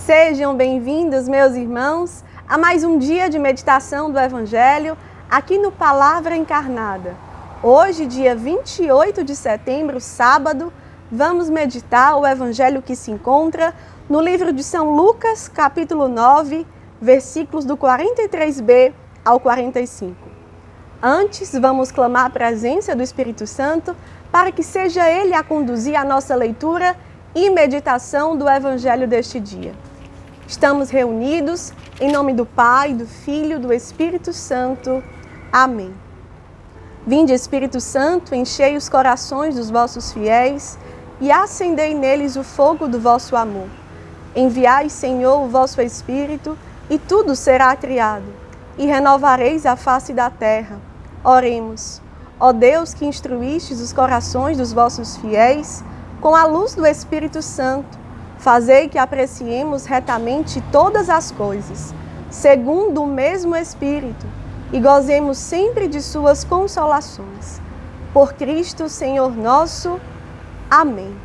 Sejam bem-vindos, meus irmãos, a mais um dia de meditação do Evangelho aqui no Palavra Encarnada. Hoje, dia 28 de setembro, sábado, vamos meditar o Evangelho que se encontra no livro de São Lucas, capítulo 9, versículos do 43b ao 45. Antes, vamos clamar a presença do Espírito Santo para que seja Ele a conduzir a nossa leitura e meditação do Evangelho deste dia. Estamos reunidos em nome do Pai, do Filho e do Espírito Santo. Amém. Vinde, Espírito Santo, enchei os corações dos vossos fiéis e acendei neles o fogo do vosso amor. Enviai, Senhor, o vosso Espírito, e tudo será criado, e renovareis a face da terra. Oremos. Ó Deus, que instruístes os corações dos vossos fiéis com a luz do Espírito Santo, fazei que apreciemos retamente todas as coisas, segundo o mesmo Espírito, e gozemos sempre de suas consolações. Por Cristo, Senhor nosso. Amém.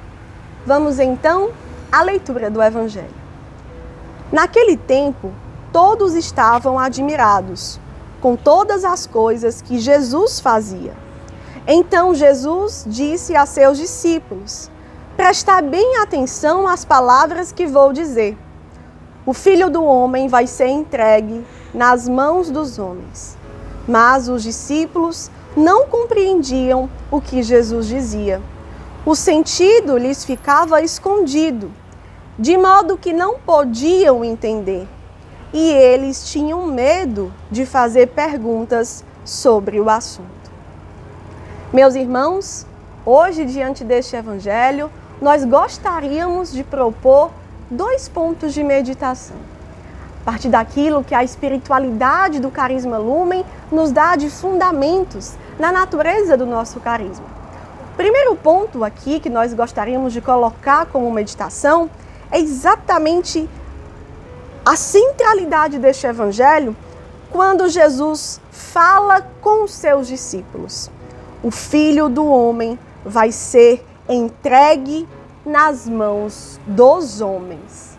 Vamos então à leitura do Evangelho. Naquele tempo, todos estavam admirados com todas as coisas que Jesus fazia. Então Jesus disse a seus discípulos: prestai bem atenção às palavras que vou dizer. O Filho do Homem vai ser entregue nas mãos dos homens. Mas os discípulos não compreendiam o que Jesus dizia. O sentido lhes ficava escondido, de modo que não podiam entender. E eles tinham medo de fazer perguntas sobre o assunto. Meus irmãos, hoje, diante deste Evangelho, nós gostaríamos de propor 2 pontos de meditação, a partir daquilo que a espiritualidade do Carisma Lumen nos dá de fundamentos na natureza do nosso carisma. O primeiro ponto aqui que nós gostaríamos de colocar como meditação é exatamente a centralidade deste Evangelho quando Jesus fala com os seus discípulos. O Filho do Homem vai ser entregue nas mãos dos homens.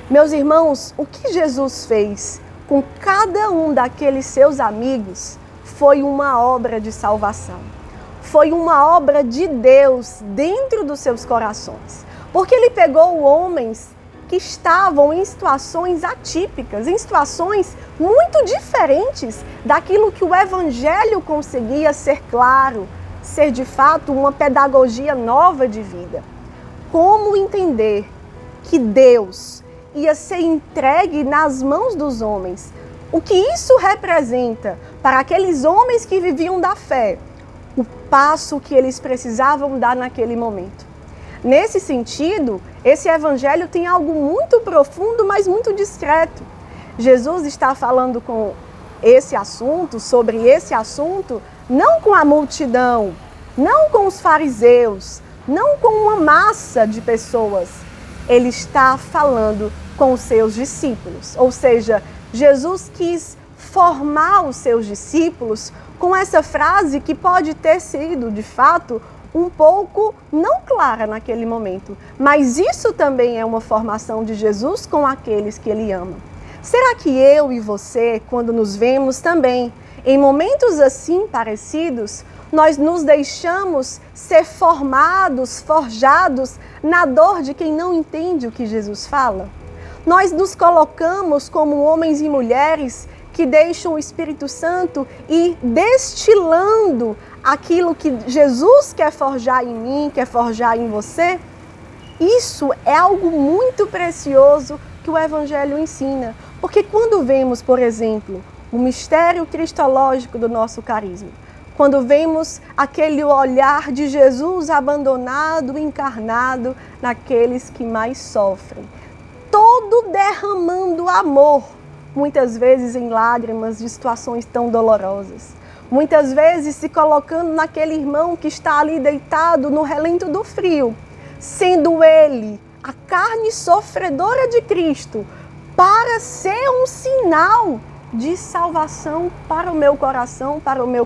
Meus irmãos, o que Jesus fez com cada um daqueles seus amigos foi uma obra de salvação. Foi uma obra de Deus dentro dos seus corações. Porque Ele pegou homens que estavam em situações atípicas, em situações muito diferentes daquilo que o Evangelho conseguia ser claro, ser de fato uma pedagogia nova de vida. Como entender que Deus ia ser entregue nas mãos dos homens? O que isso representa para aqueles homens que viviam da fé? O passo que eles precisavam dar naquele momento. Nesse sentido, esse Evangelho tem algo muito profundo, mas muito discreto. Jesus está falando com esse assunto, sobre esse assunto, não com a multidão, não com os fariseus, não com uma massa de pessoas. Ele está falando com os seus discípulos. Ou seja, Jesus quis formar os seus discípulos com essa frase que pode ter sido, de fato, um pouco não clara naquele momento. Mas isso também é uma formação de Jesus com aqueles que Ele ama. Será que eu e você, quando nos vemos também, em momentos assim parecidos, nós nos deixamos ser formados, forjados na dor de quem não entende o que Jesus fala? Nós nos colocamos como homens e mulheres que deixam o Espírito Santo ir destilando aquilo que Jesus quer forjar em mim, quer forjar em você? Isso é algo muito precioso que o Evangelho ensina. Porque quando vemos, por exemplo, o mistério cristológico do nosso carisma, quando vemos aquele olhar de Jesus abandonado, encarnado naqueles que mais sofrem, todo derramando amor, muitas vezes em lágrimas de situações tão dolorosas, muitas vezes se colocando naquele irmão que está ali deitado no relento do frio, sendo ele a carne sofredora de Cristo, para ser um sinal de salvação para o meu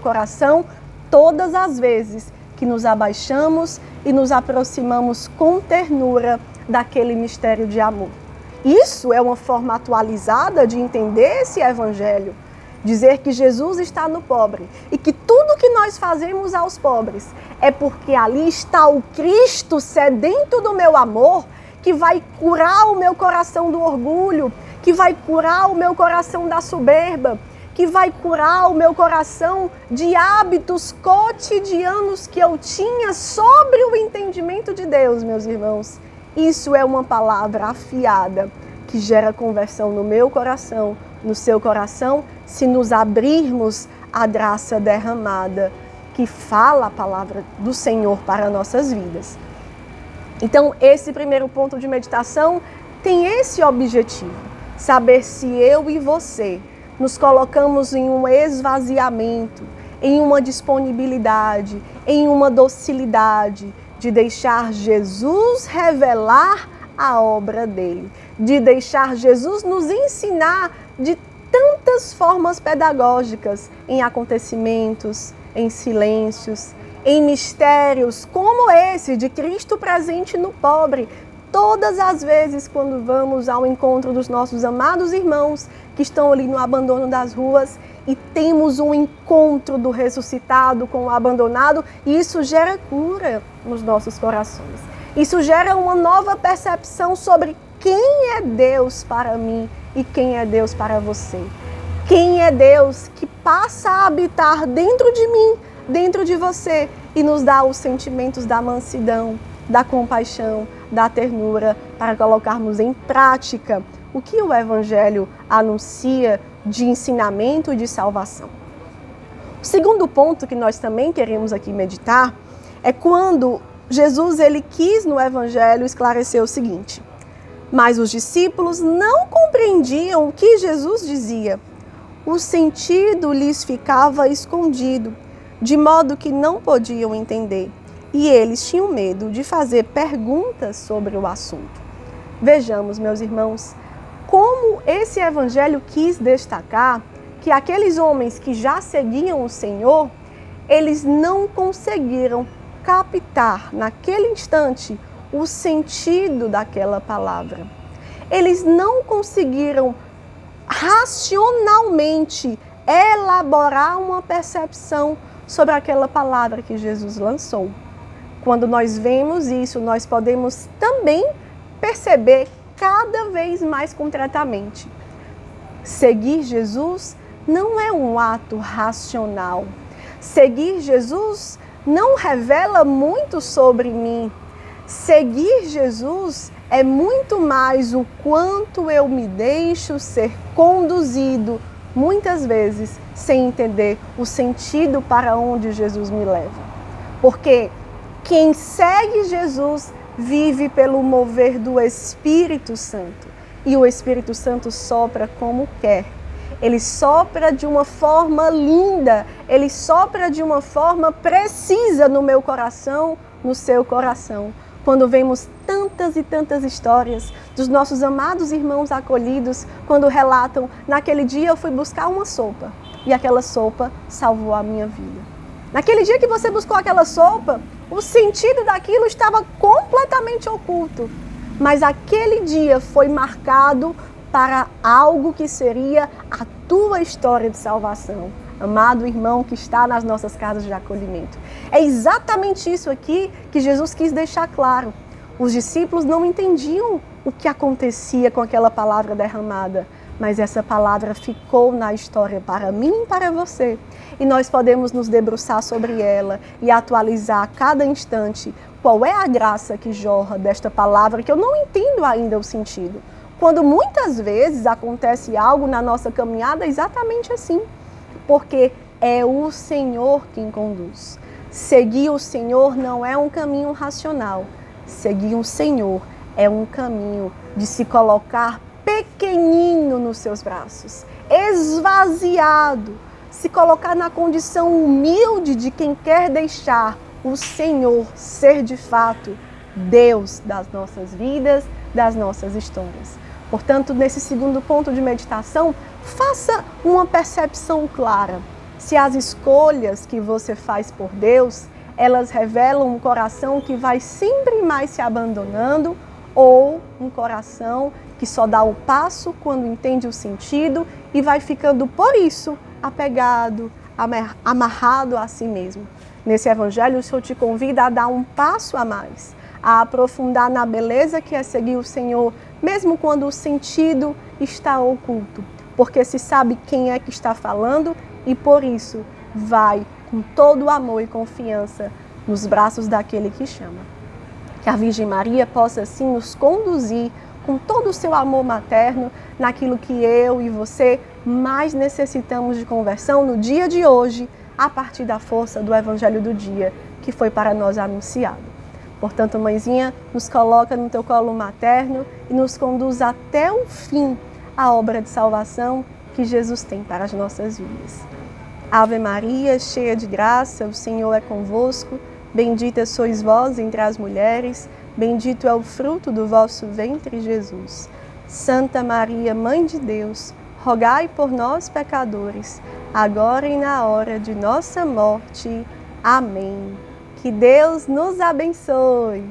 coração, todas as vezes que nos abaixamos e nos aproximamos com ternura daquele mistério de amor. Isso é uma forma atualizada de entender esse evangelho. Dizer que Jesus está no pobre e que tudo que nós fazemos aos pobres é porque ali está o Cristo sedento do meu amor, que vai curar o meu coração do orgulho, que vai curar o meu coração da soberba, que vai curar o meu coração de hábitos cotidianos que eu tinha sobre o entendimento de Deus, meus irmãos. Isso é uma palavra afiada que gera conversão no meu coração, no seu coração, se nos abrirmos à graça derramada que fala a palavra do Senhor para nossas vidas. Então, esse primeiro ponto de meditação tem esse objetivo: saber se eu e você nos colocamos em um esvaziamento, em uma disponibilidade, em uma docilidade de deixar Jesus revelar a obra dele, de deixar Jesus nos ensinar de tantas formas pedagógicas, em acontecimentos, em silêncios, em mistérios como esse de Cristo presente no pobre. Todas as vezes quando vamos ao encontro dos nossos amados irmãos que estão ali no abandono das ruas e temos um encontro do ressuscitado com o abandonado, e isso gera cura nos nossos corações. Isso gera uma nova percepção sobre quem é Deus para mim e quem é Deus para você. Quem é Deus que passa a habitar dentro de mim, dentro de você, e nos dá os sentimentos da mansidão, da compaixão, da ternura, para colocarmos em prática o que o Evangelho anuncia de ensinamento e de salvação. O segundo ponto que nós também queremos aqui meditar é quando Jesus ele quis no Evangelho esclarecer o seguinte: mas os discípulos não compreendiam o que Jesus dizia. O sentido lhes ficava escondido, de modo que não podiam entender. E eles tinham medo de fazer perguntas sobre o assunto. Vejamos, meus irmãos, como esse evangelho quis destacar que aqueles homens que já seguiam o Senhor, eles não conseguiram captar naquele instante o sentido daquela palavra. Eles não conseguiram racionalmente elaborar uma percepção sobre aquela palavra que Jesus lançou. Quando nós vemos isso, nós podemos também perceber cada vez mais concretamente. Seguir Jesus não é um ato racional. Seguir Jesus não revela muito sobre mim. Seguir Jesus é muito mais o quanto eu me deixo ser conduzido, muitas vezes sem entender o sentido para onde Jesus me leva. Porque quem segue Jesus vive pelo mover do Espírito Santo. E o Espírito Santo sopra como quer. Ele sopra de uma forma linda, ele sopra de uma forma precisa no meu coração, no seu coração. Quando vemos tantas e tantas histórias dos nossos amados irmãos acolhidos, quando relatam, naquele dia eu fui buscar uma sopa e aquela sopa salvou a minha vida. Naquele dia que você buscou aquela sopa, o sentido daquilo estava completamente oculto, mas aquele dia foi marcado para algo que seria a tua história de salvação. Amado irmão que está nas nossas casas de acolhimento. É exatamente isso aqui que Jesus quis deixar claro. Os discípulos não entendiam o que acontecia com aquela palavra derramada, mas essa palavra ficou na história para mim e para você. E nós podemos nos debruçar sobre ela e atualizar a cada instante qual é a graça que jorra desta palavra que eu não entendo ainda o sentido. Quando muitas vezes acontece algo na nossa caminhada exatamente assim, porque é o Senhor quem conduz. Seguir o Senhor não é um caminho racional. Seguir o Senhor é um caminho de se colocar pequenino nos seus braços, esvaziado, se colocar na condição humilde de quem quer deixar o Senhor ser de fato Deus das nossas vidas, das nossas histórias. Portanto, nesse segundo ponto de meditação, faça uma percepção clara. Se as escolhas que você faz por Deus, elas revelam um coração que vai sempre mais se abandonando, ou um coração que só dá o passo quando entende o sentido e vai ficando, por isso, apegado, amarrado a si mesmo. Nesse evangelho, o Senhor te convida a dar um passo a mais, a aprofundar na beleza que é seguir o Senhor, mesmo quando o sentido está oculto, porque se sabe quem é que está falando e, por isso, vai com todo o amor e confiança nos braços daquele que chama. Que a Virgem Maria possa, assim, nos conduzir com todo o seu amor materno naquilo que eu e você mais necessitamos de conversão no dia de hoje, a partir da força do Evangelho do dia, que foi para nós anunciado. Portanto, mãezinha, nos coloca no teu colo materno e nos conduz até o fim a obra de salvação que Jesus tem para as nossas vidas. Ave Maria, cheia de graça, o Senhor é convosco. Bendita sois vós entre as mulheres, bendito é o fruto do vosso ventre, Jesus. Santa Maria, Mãe de Deus, rogai por nós, pecadores, agora e na hora de nossa morte. Amém. Que Deus nos abençoe.